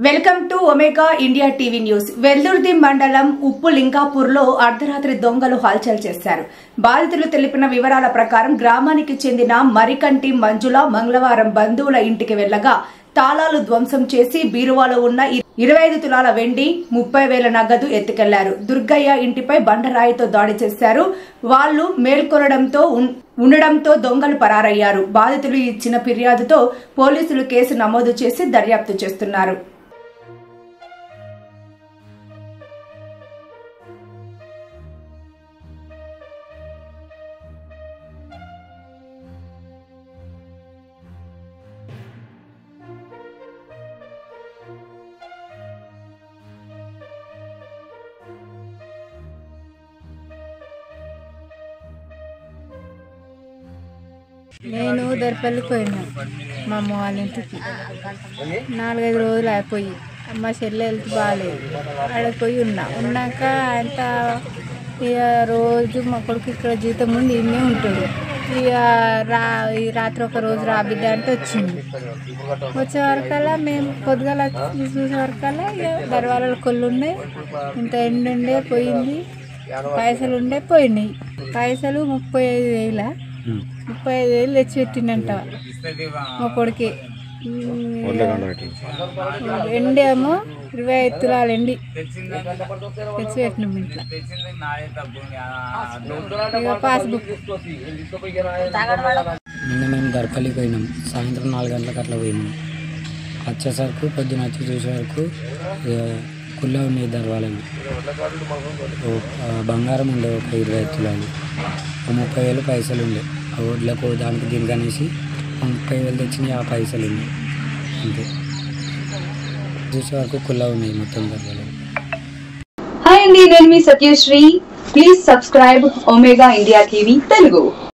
Welcome to omega India TV news. Veldurthi మండలం ఉప్పు లింగాపూర్లో అర్ధరాత్రి దొంగలు హల్చల్ చేశారు. బాధితులు తెలిపిన వివరాల ప్రకారం గ్రామానికి చెందిన మరికంటి మంజుల మంగళవారం బంధువుల ఇంటికి వెళ్లగా తాళాలు ధ్వంసం చేసి బీరువాలో ఉన్న 25 తులాల వెండి 30,000 నగదు ఎత్తుకెళ్లారు. దుర్గయ్య ఇంటిపై బండరాయితో దాడి చేశారు. వాళ్లు మేల్కొనడంతో ఉండడంతో దొంగలు పరారయ్యారు. బాధితులు ఇచ్చిన ఫిర్యాదుతో పోలీసులు కేసు నమోదు చేసి దర్యాప్తు చేస్తున్నారు. నేను దర్పల్లికి పోయినా మా అమ్మ వాళ్ళ ఇంటికి 4-5 రోజులు అయిపోయి మా చెల్లె హెల్త్ బాగాలేదు. అక్కడికి పోయి ఉన్నాక అంత ఇక రోజు మా కొడుకు ఇక్కడ జీతం ముందు ఇన్నే ఉంటాడు. ఇక ఈ రాత్రి ఒక రోజు రా బిడ్డ అంటే వచ్చింది. వచ్చే వరకల్లా మేము పొద్దుగాల చూసే వరకల్లా ఇక దర్వాలలో కొళ్ళు ఉన్నాయి, ఇంత ఎండుండే పోయింది, పైసలు ఉండే పోయినాయి. పైసలు 35,000 తెచ్చి పెట్టిండంట మా కొడుకు. ఎండేమో 25 తులాలు ఎండి తెచ్చి పెట్టినాం ఇంట్లో. ఇక పాస్బుక్ నిన్న మేము దర్పల్లికి పోయినాం. సాయంత్రం 4 గంటలకు అట్లా పోయినాం. వచ్చేసరికి పొద్దున వచ్చి చూసే వరకు కుళ్ళ ఉన్నాయి దర్వాలను. బంగారం ఉండే ఒక 25 తులాలు, 30,000 పైసలు ఉండే. ఆ ఒడ్లకు దానికి దీనికి అనేసి 30,000 తెచ్చినాయి. ఆ పైసలు ఉన్నాయి అంతే. చూసే వరకు కుళ్ళ ఉన్నాయి మొత్తం దర్వాలు. హాయ్ అండి, నేను మీ Satyasri. Please subscribe Omega India TV Telugu.